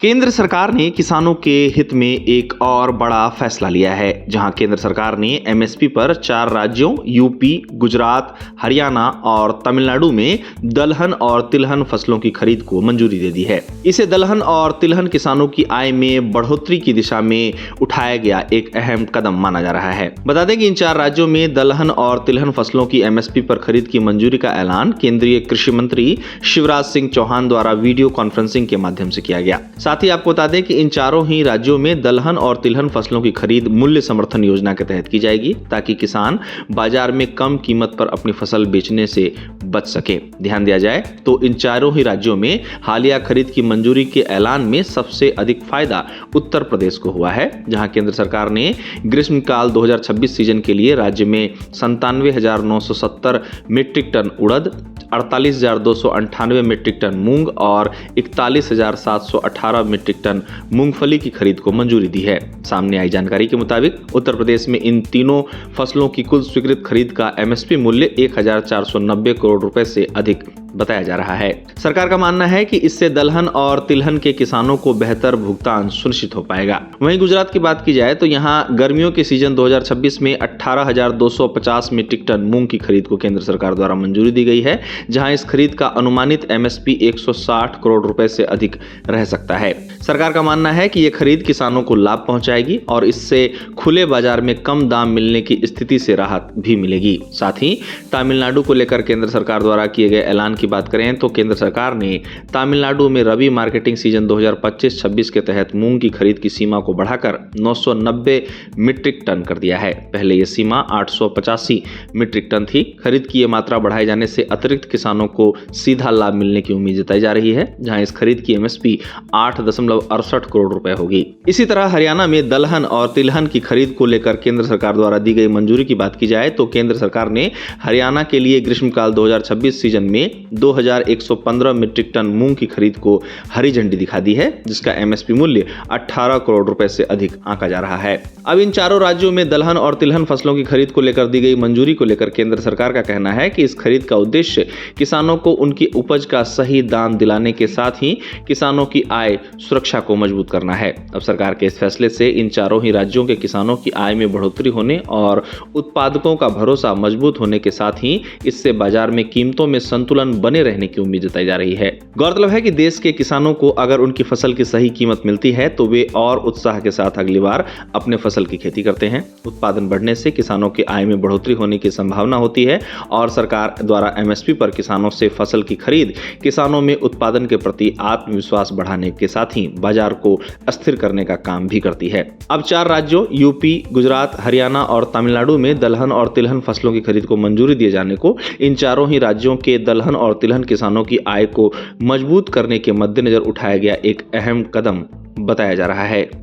केंद्र सरकार ने किसानों के हित में एक और बड़ा फैसला लिया है, जहां केंद्र सरकार ने एमएसपी पर 4 राज्यों यूपी, गुजरात, हरियाणा और तमिलनाडु में दलहन और तिलहन फसलों की खरीद को मंजूरी दे दी है। इसे दलहन और तिलहन किसानों की आय में बढ़ोतरी की दिशा में उठाया गया एक अहम कदम माना जा रहा है। बता दें कि इन 4 राज्यों में दलहन और तिलहन फसलों की एमएसपी पर खरीद की मंजूरी का ऐलान केंद्रीय कृषि मंत्री शिवराज सिंह चौहान द्वारा वीडियो कॉन्फ्रेंसिंग के माध्यम से किया गया। साथ ही आपको बता दें कि इन चारों ही राज्यों में दलहन और तिलहन फसलों की खरीद मूल्य समर्थन योजना के तहत की जाएगी, ताकि किसान बाजार में कम कीमत पर अपनी फसल बेचने से बच सके। ध्यान दिया जाए तो इन चारों ही राज्यों में हालिया खरीद की मंजूरी के ऐलान में सबसे अधिक फायदा उत्तर प्रदेश को हुआ है, जहां केंद्र सरकार ने ग्रीष्मकाल 2026 सीजन के लिए राज्य में 97,970 मीट्रिक टन उड़द, 48,298 मीट्रिक टन मूंग और 41,718 मीट्रिक टन मूंगफली की खरीद को मंजूरी दी है। सामने आई जानकारी के मुताबिक उत्तर प्रदेश में इन तीनों फसलों की कुल स्वीकृत खरीद का एमएसपी मूल्य 1,490 करोड़ रुपए से अधिक बताया जा रहा है। सरकार का मानना है कि इससे दलहन और तिलहन के किसानों को बेहतर भुगतान सुनिश्चित हो पाएगा। वहीं गुजरात की बात की जाए तो यहां गर्मियों के सीजन 2026 में 18,250 मीट्रिक टन मूंग की खरीद को केंद्र सरकार द्वारा मंजूरी दी गई है, जहां इस खरीद का अनुमानित एमएसपी 160 करोड़ रुपए से अधिक रह सकता है। सरकार का मानना है कि यह खरीद किसानों को लाभ पहुंचाएगी और इससे खुले बाजार में कम दाम मिलने की स्थिति से राहत भी मिलेगी। साथ ही तमिलनाडु को लेकर केंद्र सरकार द्वारा किए गए ऐलान की बात करें तो केंद्र सरकार ने तमिलनाडु में रबी मार्केटिंग सीजन 2025-26 के तहत मूंग की खरीद की सीमा को बढ़ाकर 990 मीट्रिक टन कर दिया है। पहले यह सीमा 885 मीट्रिक टन थी। खरीद की यह मात्रा बढ़ाए जाने से अतिरिक्त किसानों को सीधा लाभ मिलने की उम्मीद जताई जा रही है, जहां इस खरीद की एमएसपी 8.68 करोड़ रुपए होगी। इसी तरह हरियाणा में दलहन और तिलहन की खरीद को लेकर केंद्र सरकार द्वारा दी गई मंजूरी की बात की जाए तो केंद्र सरकार ने हरियाणा के लिए ग्रीष्मकाल 2026 सीजन में 2,115 मीट्रिक टन मूंग की खरीद को हरी झंडी दिखा दी है, जिसका एमएसपी मूल्य 18 करोड़ रुपए से अधिक आंका जा रहा है। अब इन चारों राज्यों में दलहन और तिलहन फसलों की खरीद को लेकर दी गई मंजूरी को लेकर केंद्र सरकार का कहना है कि इस खरीद का उद्देश्य किसानों को उनकी उपज का सही दाम दिलाने के साथ ही किसानों की आय सुरक्षा को मजबूत करना है। अब सरकार के इस फैसले से इन चारों ही राज्यों के किसानों की आय में बढ़ोतरी होने और उत्पादकों का भरोसा मजबूत होने के साथ ही इससे बाजार में कीमतों में संतुलन बने रहने की उम्मीद जताई जा रही है। गौरतलब है कि देश के किसानों को अगर उनकी फसल की सही कीमत मिलती है तो वे और उत्साह के साथ अगली बार अपने फसल की खेती करते हैं। उत्पादन बढ़ने से किसानों की आय में बढ़ोतरी होने की संभावना होती है और सरकार द्वारा एमएसपी पर किसानों से फसल की खरीद किसानों में उत्पादन के प्रति आत्मविश्वास बढ़ाने के साथ ही बाजार को अस्थिर करने का काम भी करती है। अब 4 राज्यों यूपी, गुजरात, हरियाणा और तमिलनाडु में दलहन और तिलहन फसलों की खरीद को मंजूरी दिए जाने को इन चारों ही राज्यों के दलहन और तिलहन किसानों की आय को मजबूत करने के मद्देनजर उठाया गया एक अहम कदम बताया जा रहा है।